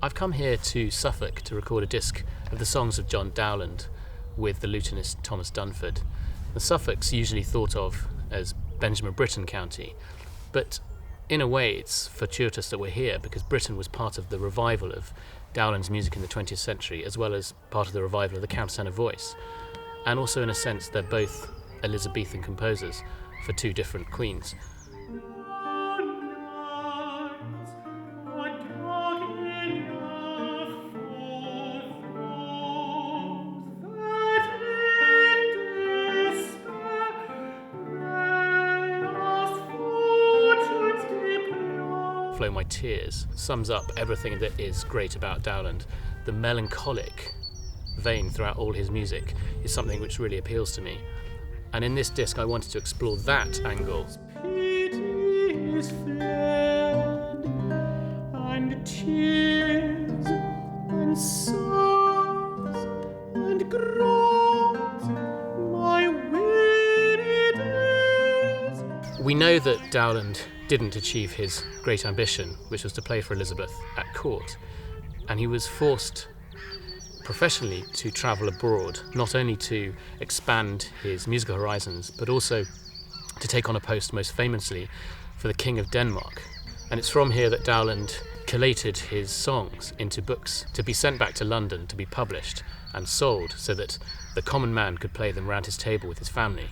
I've come here to Suffolk to record a disc of the songs of John Dowland with the lutenist Thomas Dunford. The Suffolk's usually thought of as Benjamin Britten County, but in a way it's fortuitous that we're here because Britain was part of the revival of Dowland's music in the 20th century, as well as part of the revival of the countertenor voice. And also in a sense they're both Elizabethan composers for two different queens. Flow My Tears sums up everything that is great about Dowland. The melancholic vein throughout all his music is something which really appeals to me. And in this disc I wanted to explore that angle. Is fled, and tears and sighs and groans, my weary days. We know that Dowland didn't achieve his great ambition, which was to play for Elizabeth at court, and he was forced professionally to travel abroad, not only to expand his musical horizons, but also to take on a post most famously for the King of Denmark. And it's from here that Dowland collated his songs into books to be sent back to London to be published and sold so that the common man could play them round his table with his family.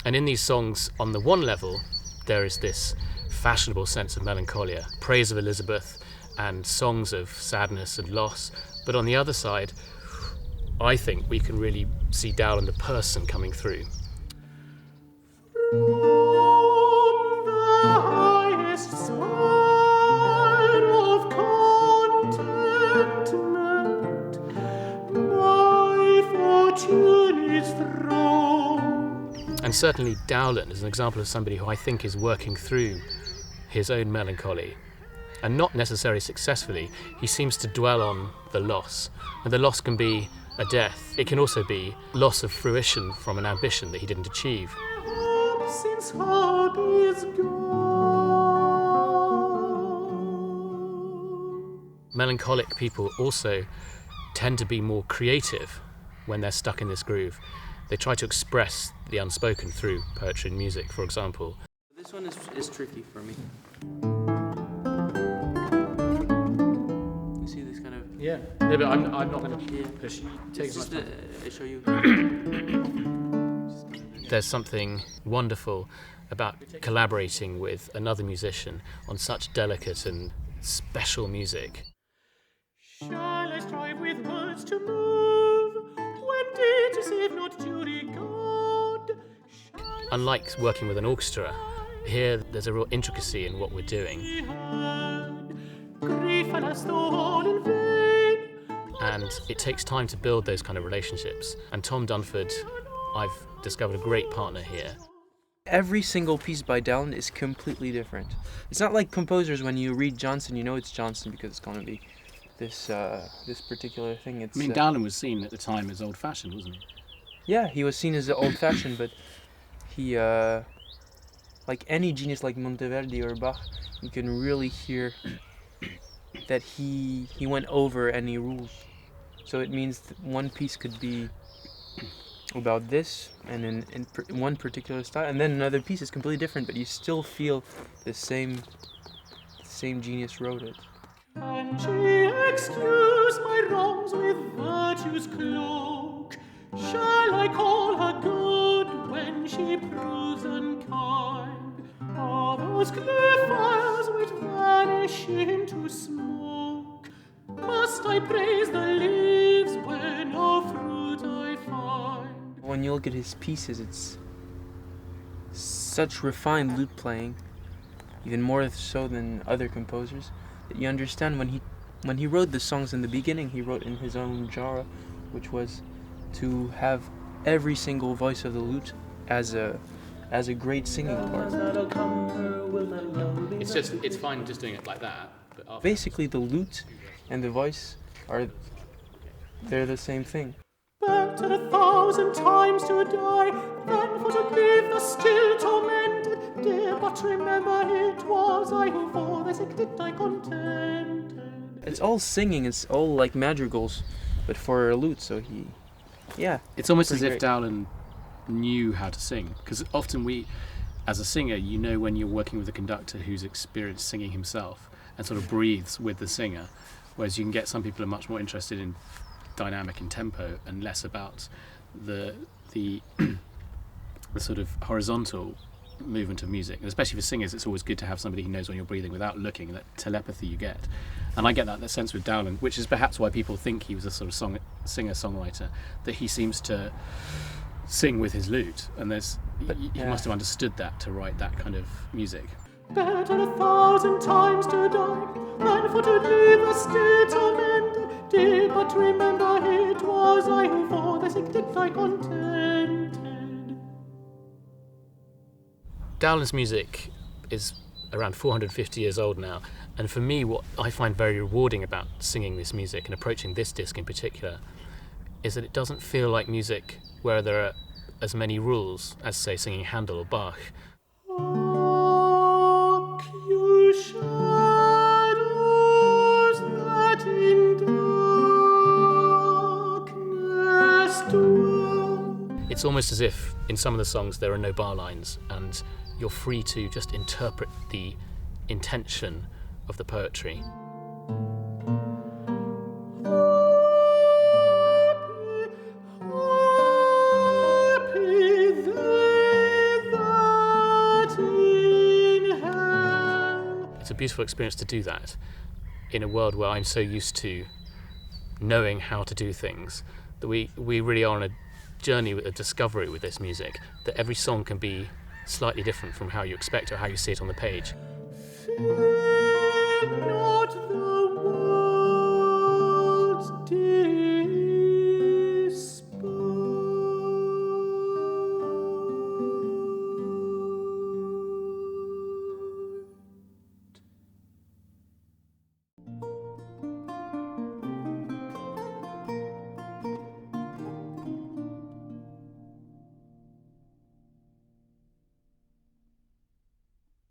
And in these songs, on the one level, there is this fashionable sense of melancholia, praise of Elizabeth and songs of sadness and loss. But on the other side, I think we can really see Dowland the person coming through. From the highest spire of contentment, my fortune is thrown. And certainly Dowland is an example of somebody who I think is working through his own melancholy, and not necessarily successfully. He seems to dwell on the loss, and the loss can be a death. It can also be loss of fruition from an ambition that he didn't achieve. Since hope is gone. Melancholic people also tend to be more creative when they're stuck in this groove. They try to express the unspoken through poetry and music, for example. This one is tricky for me. You see this kind of... Yeah, but I'm not going to push you. Take as much I show you. There's something wonderful about collaborating with another musician on such delicate and special music. Shall I strive with words to move, when deeds receive not due regard? Unlike working with an orchestra, here there's a real intricacy in what we're doing. Grief and us all in vain. And it takes time to build those kind of relationships. And Tom Dunford, I've discovered a great partner here. Every single piece by Dowland is completely different. It's not like composers when you read Johnson, you know it's Johnson because it's going to be this particular thing. It's, Dowland was seen at the time as old-fashioned, wasn't he? Yeah, he was seen as old-fashioned, but he, like any genius like Monteverdi or Bach, you can really hear that he went over any rules. So it means that one piece could be about this and in one particular style, and then another piece is completely different, but you still feel the same genius wrote it. Can she excuse my wrongs with virtue's cloak? Shall I call her good when she proves unkind? Are those clear fires which vanish into smoke? Must I praise the leaves where no fruit I find? When you look at his pieces, it's such refined lute playing, even more so than other composers, that you understand when he wrote the songs in the beginning, he wrote in his own genre, which was to have every single voice of the lute as a great singing part. It's fine just doing it like that. But basically, the lute and the voice they're the same thing. Better 1,000 times to die than for to leave the still tormented. Dear, but remember it was I who for this did I contented. It's all singing. It's all like madrigals, but for a lute. So It's almost as pretty if great. Dowland knew how to sing, because often as a singer, you know when you're working with a conductor who's experienced singing himself and sort of breathes with the singer, whereas you can get some people who are much more interested in dynamic and tempo and less about the the sort of horizontal movement of music. And especially for singers, it's always good to have somebody who knows when you're breathing without looking, that telepathy you get. And I get that sense with Dowland, which is perhaps why people think he was a sort of singer-songwriter, that he seems to sing with his lute, and he must have understood that to write that kind of music. Better 1,000 times to die than for to leave a state of end. Did but remember it was I who for the sick did die contented. Dowland's music is around 450 years old now, and for me what I find very rewarding about singing this music and approaching this disc in particular is that it doesn't feel like music where there are as many rules as, say, singing Handel or Bach. Hark, you shadows that in darkness dwell. It's almost as if in some of the songs there are no bar lines and you're free to just interpret the intention of the poetry. It's a beautiful experience to do that in a world where I'm so used to knowing how to do things, that we really are on a journey with a discovery with this music, that every song can be slightly different from how you expect or how you see it on the page. Fear not